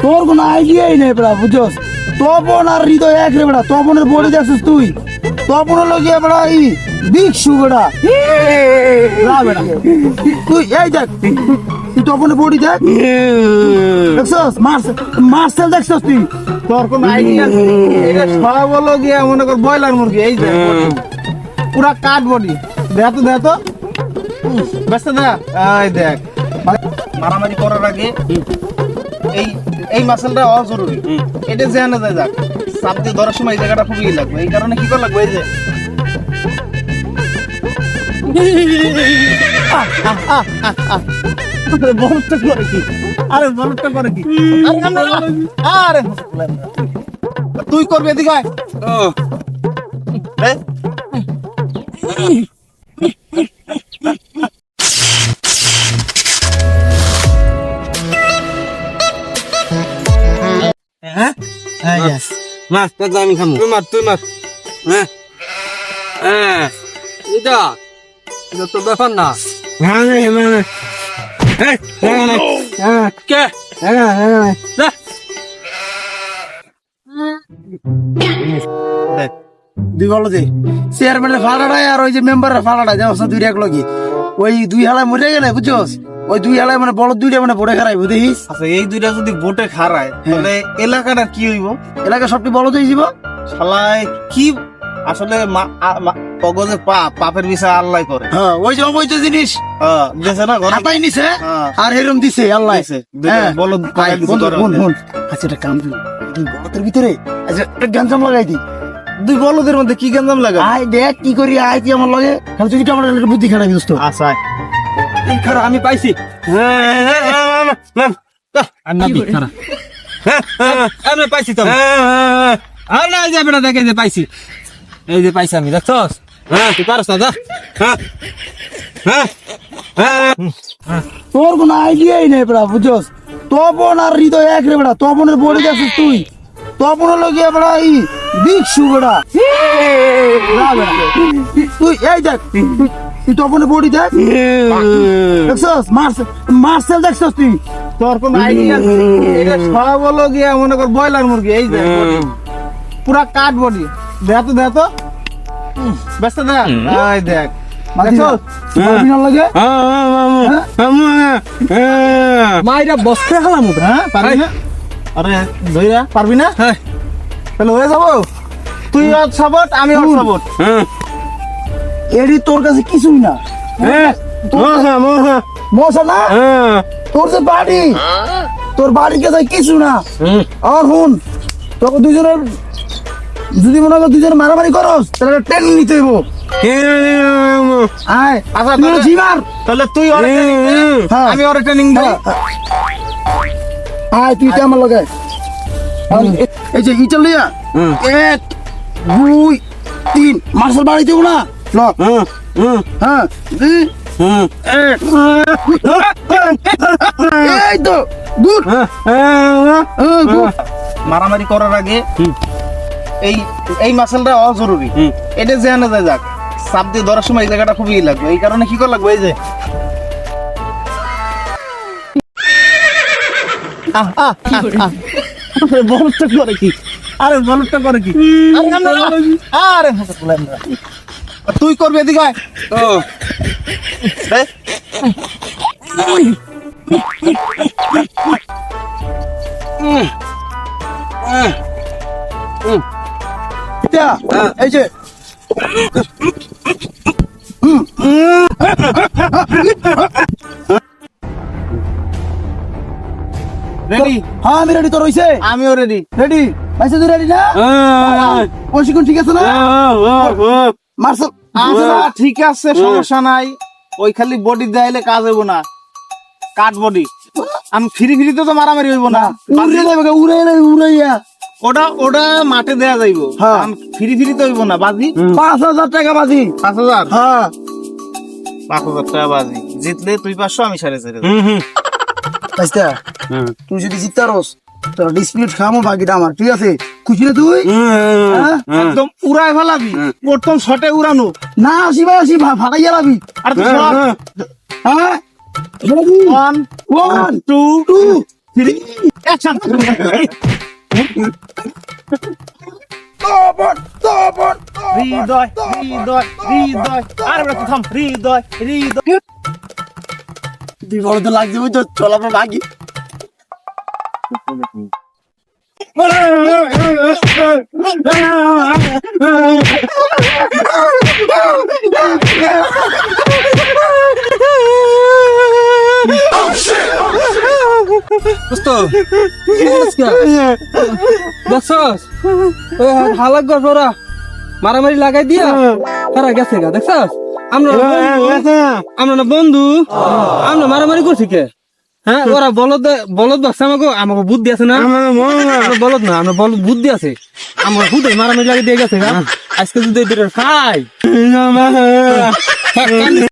তোর কোনো আইডিয়াই নেই বেড়া বুঝছস। তপন আর হৃদয় এক রে বেড়া। তপনের বডি দেখছিস তুই? তপনের লগে বেড়া এই বিগ শু বেড়া। না বেড়া তুই এই দেখ, তুই তপনের বডি দেখ দেখছস, মার্সেল দেখছস তুই? তোর কোন আইডিয়া এটা সব হলো গিয়া মনে কর ব্রয়লার মুরগি। এই যে পুরা কাঠ বডি, দেখ তো ব্যস্ত দেখ। এই দেখ, মারামারি করার আগে এই এই মাসেলটা অজরুরি। এটা জানা যায় যাক চাপ দিয়ে ধরার সময় এই জায়গাটা খুবই লাগবে। এই কারণে কি করা লাগবে, এই যে বলটা করে কি, আরে বলটা করে কি, আরে তুই করবি এদিকে আয়। হ্যাঁ মাছ তো আমি খামু। তুই মার হ্যাঁ হ্যাঁ এটা এটা তো ব্যাপার না। কে দেখ দুই বলো যে চেয়ারম্যানের ফাড়াটাই আর ওই যে মেম্বারের ফাড়াটা যাও দুই এক লগে ওই দুই হালায় মরে গেলে বুঝছস। ওই দুই হালায় মানে বড় দুইটা মানে ভোটে খারাই বুঝিস। আচ্ছা এই দুইটা যদি ভোটে খারায় তাহলে এলাকাটা কি হইব? এলাকা সবটি বড় হয়ে যাব। শালায় কি আসলে পগজে পাপের বিষয় আল্লাহ করে। হ্যাঁ ওই যে অবৈধ জিনিস দিছে না ঘরে হাতাই নিছে আর এরকম দিছে আল্লাহ। বলো আচ্ছা এটা কাম দিই বড়দের ভিতরে আচ্ছা একটা গাঞ্জাম লাগাই দিই। দুই বলদের মধ্যে কি গঞ্জাম লাগা? আয় দেখ কি করি, আয় তুই আমার লগে তুই আমার বুদ্ধি খারাপ দোস্ত। আচ্ছা এই খারাপ আমি পাইছি। আমি পাইছি তো আর না যাবে না। দেখে যে পাইছি, এই যে পাইছি আমি, দেখছস? হ্যাঁ তুই পারস না, যা। তোর কোনো আইডিয়াই নেই বেড়া বুঝছস। তপন আর হৃদয় এক রে বেড়া। তপনের বডি দেখছিস তুই? তপনের লগে বেড়া এই বিগ শু বেড়া। না বেড়া তুই এই দেখ, তুই তপনের বডি দেখ দেখছস, মার্সেল দেখছস তুই? তোর কোন আইডিয়া এটা সব হলো গিয়া মনে কর ব্রয়লার মুরগি। এই যে পুরা কাঠ বডি, দেখ তো ব্যস্ত দেখ। এই দেখ দেখছস লাগে মাইরা বসতে হলাম। হ্যাঁ পারবি না? আরে ধইরা পারবি না? হ্যাঁ তাহলে হয়ে যাবো। তুই আর সাপোর্ট, আমি আর সাপোর্ট। এডি তোর কাছে কিছুই না। মশা না তোর যে বাড়ি, তোর বাড়ির কাছে কিছু না। আর শুন, তোকে দুজনের যদি মনে কর দুজনে মারামারি করস তাহলে ট্রেন নিতে হইব। আয় আচ্ছা তুই জিমার তাহলে তুই আমি ওর ট্রেনিং দিই। আয় তুই আমার লগে এই যে ইটা লইয়া 1 2 3 মার্শাল বাড়ি দেব না ল। হ্যাঁ এই তো গুড। মারামারি করার আগে এই এই মাসেলটা অজরুরি। এটা জানা যায় যাক চাপ দিয়ে ধরার সময় এই জায়গাটা খুবই লাগবে। এই কারণে কি করা লাগবে, এই যে বলটা করে কি, আরে বলটা করে কি, আরে তুই করবি এদিকে আয়। এই যে রেডি? হ্যাঁ আমি রেডি। তোর হইছে? আমিও রেডি। রেডি ভাইসা তুই রেডি না? প্রশিক্ষণ ঠিক আছে না? মার্শাল আচ্ছা ঠিক আছে, সমস্যা নাই। ওই খালি বডি দেখাইলে কাজ হইব না, কাট বডি। আমি ফ্রি ফ্রিতে তো মারামারি হইব না। উড়ে যাবে, উড়াইয়া ওটা ওটা মাঠে দেয়া যাইব। হ্যাঁ। ফ্রি ফ্রিতে হইব না। বাজি 5,000 টাকা বাজি। 5,000? হ্যাঁ 5,000 টাকা বাজি। জিতলে তুই 500, আমি 4.5। ভাইস্তা তুই যদি জিততারস তোর ডিসপ্লিট খামো, বাকিটা আমার। ঠিক আছে? খুশি না তুই? একদম উড়াই ফেলাবি, প্রথম শটে উড়ানো না। আসি ফাটাইয়া লাবি। আর তুই হ্যাঁ 1 2 2 অ্যাকশন তপন তপন হৃদয় হৃদয় হৃদয় আর বেটা থাম হৃদয় হৃদয় দুই বড় তো লাগছে বুঝছো চল আমরা ভাগি দোস্ত দেখছস হালাক গড়া মারামারি লাগাই দিয়া তারা গেছে গা দেখছস আমরা না বন্ধু আমরা মারামারি করছি কে হ্যাঁ ওরা বলদ বলদ বাচ্চা আমাকে বুদ্ধি আছে না আমরা বলদ না আমরা বলদ বুদ্ধি আছে আমার হুদে মারামারি লাগিয়ে দিয়ে গেছে গা আজকে যদি খাই